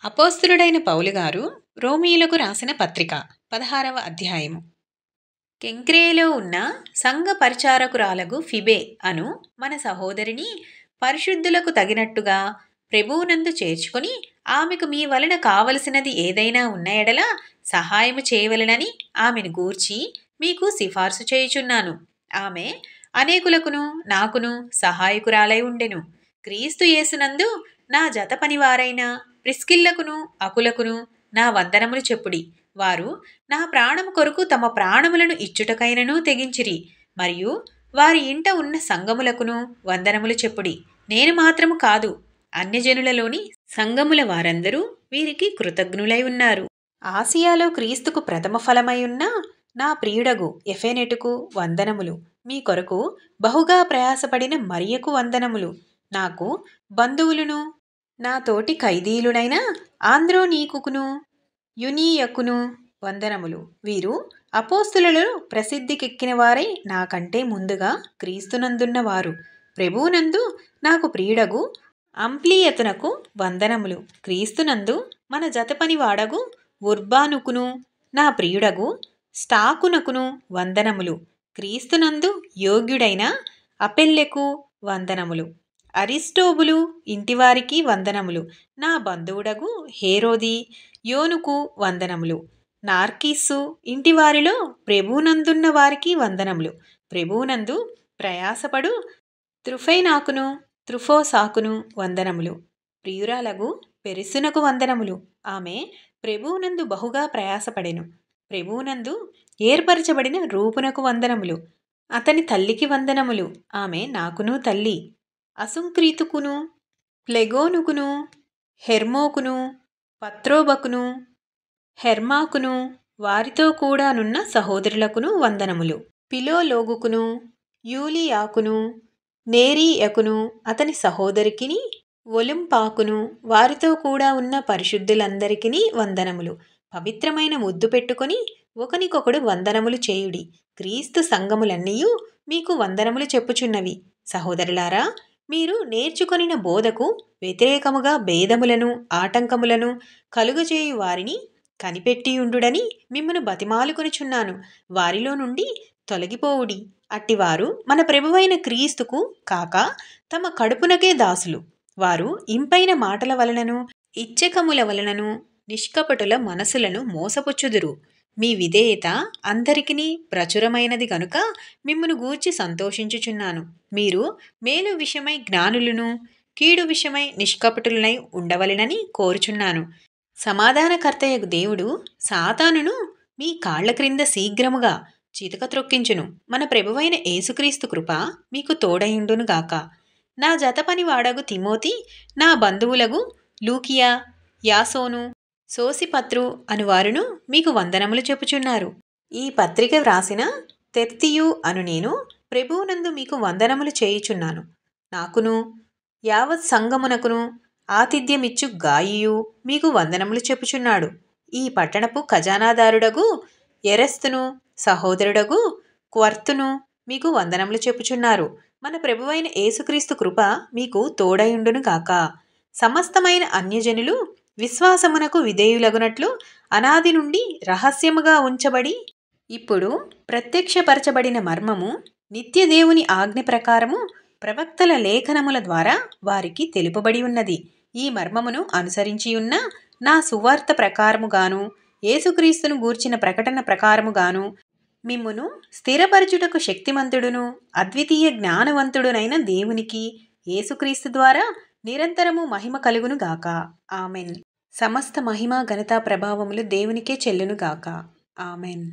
అపోస్తలుడైన పౌలు గారు రోమీయులకు రాసిన పత్రిక 16వ అధ్యాయము. కెంక్రేయలో ఉన్న సంఘ పరిచారకురాలగు ఫిబే అను మన సహోదరిని పరిశుద్ధులకు తగినట్టుగా ప్రభువునందు చేర్చుకొని ఆమెకు మీ వలన కావలసినది ఏదైనా ఉన్న ఎడల సహాయము చేయవలెనని ఆమెను గూర్చి మీకు సిఫార్సు చేయుచున్నాను. ఆమె అనేకులకును నాకును సహాయకురాలై ఉండెను. క్రీస్తు యేసునందు నా జత పనివారైన ప్రిస్కిల్లకును అకులకును నా వందనములు చెప్పుడి. వారు నా ప్రాణము కొరకు తమ ప్రాణములను ఇచ్చుటకైనను తెగించిరి. మరియు వారి ఇంట ఉన్న సంఘములకును వందనములు చెప్పుడి. నేను మాత్రము కాదు, అన్యజనులలోని సంఘముల వారందరూ వీరికి కృతజ్ఞులై ఉన్నారు. ఆసియాలో క్రీస్తుకు ప్రథమ ఫలమై ఉన్న నా ప్రియుడగు ఎఫెనెటుకు వందనములు. మీ కొరకు బహుగా ప్రయాసపడిన మరియకు వందనములు. నాకు బంధువులును నా తోటి ఖైదీలునైన ఆంద్రోనీకును యునీయకును వందనములు. వీరు అపోస్తులలో ప్రసిద్ధికెక్కిన వారై నాకంటే ముందుగా క్రీస్తునందున్న వారు. ప్రభువునందు నాకు ప్రియుడగు అంప్లియతునకు వందనములు. క్రీస్తునందు మన జతపని వాడగు ఉర్బానుకును నా ప్రియుడగు స్టాకునకును వందనములు. క్రీస్తునందు యోగ్యుడైన అపెల్లెకు వందనములు. అరిస్టోబులు ఇంటివారికి వందనములు. నా బంధువుడగు హేరోది యోనుకు వందనములు. నార్కీసు ఇంటివారిలో ప్రభువునందున్న వారికి వందనములు. ప్రభువునందు ప్రయాసపడు త్రుఫైనాకును త్రుఫోసాకును వందనములు. ప్రియురాలగు పెరిసునకు వందనములు. ఆమె ప్రభువునందు బహుగా ప్రయాసపడెను. ప్రభువునందు ఏర్పరచబడిన రూపునకు వందనములు. అతని తల్లికి వందనములు. ఆమె నాకును తల్లి. అసుంక్రీతుకును ప్లెగోనుకును హెర్మోకును పత్రోబకును హెర్మాకును వారితో కూడానున్న సహోదరులకును వందనములు. పిలోలోగుకును యూలియాకును నేరీయకును అతని సహోదరికిని ఒలుంపాకును వారితో కూడా ఉన్న పరిశుద్ధులందరికీ వందనములు. పవిత్రమైన ముద్దు పెట్టుకొని ఒకనికొకడు వందనములు చేయుడి. క్రీస్తు సంఘములన్నీయు మీకు వందనములు చెప్పుచున్నవి. సహోదరులారా, మీరు నేర్చుకొనిన బోధకు వ్యతిరేకముగా భేదములను ఆటంకములను కలుగజేయు వారిని కనిపెట్టియుండుడని మిమ్మును బతిమాలుకొనుచున్నాను. వారిలో నుండి తొలగిపోవుడి. అట్టివారు మన ప్రభువైన క్రీస్తుకు కాక తమ కడుపునకే దాసులు. వారు ఇంపైన మాటల వలనను ఇచ్చకముల వలనను నిష్కపటుల మనసులను మోసపుచ్చుదురు. మీ విధేయత అందరికిని ప్రచురమైనది గనుక మిమ్మును గూర్చి సంతోషించుచున్నాను. మీరు మేలు విషయమై జ్ఞానులను కీడు విషయమై నిష్కపటులనై ఉండవలెనని కోరుచున్నాను. సమాధానకర్తయగు దేవుడు సాతానును మీ కాళ్ల క్రింద శీఘ్రముగా చితక త్రొక్కించును. మన ప్రభువైన యేసుక్రీస్తు కృప మీకు తోడయుండునుగాక. నా జతపని వాడగు తిమోతి, నా బంధువులగు లూకియా, యాసోను, సోసిపత్రు అనువారును మీకు వందనములు చెప్పుచున్నారు. ఈ పత్రిక వ్రాసిన తెర్తియు అను నేను ప్రభువునందు మీకు వందనములు చేయుచున్నాను. నాకును యావత్ సంఘమునకును ఆతిథ్యమిచ్చు గాయియు మీకు వందనములు చెప్పుచున్నాడు. ఈ పట్టణపు ఖజానాదారుడగు ఎరస్తును సహోదరుడగు క్వర్తును మీకు వందనములు చెప్పుచున్నారు. మన ప్రభువైన యేసుక్రీస్తు కృప మీకు తోడయుండును గాక. సమస్తమైన అన్యజనులు విశ్వాసమునకు విధేయులగునట్లు అనాది నుండి రహస్యముగా ఉంచబడి ఇప్పుడు ప్రత్యక్షపరచబడిన మర్మము నిత్యదేవుని ఆజ్ఞ ప్రకారము ప్రవక్తల లేఖనముల ద్వారా వారికి తెలుపబడి ఉన్నది. ఈ మర్మమును అనుసరించియున్న నా సువార్త ప్రకారముగాను యేసుక్రీస్తును గూర్చిన ప్రకటన ప్రకారముగాను మిమ్మును స్థిరపరచుటకు శక్తిమంతుడును అద్వితీయ జ్ఞానవంతుడునైన దేవునికి యేసుక్రీస్తు ద్వారా నిరంతరము మహిమ కలుగును గాక. ఆమెన్. సమస్త మహిమ ఘనతా ప్రభావములు దేవునికే చెల్లును గాక. ఆమెన్.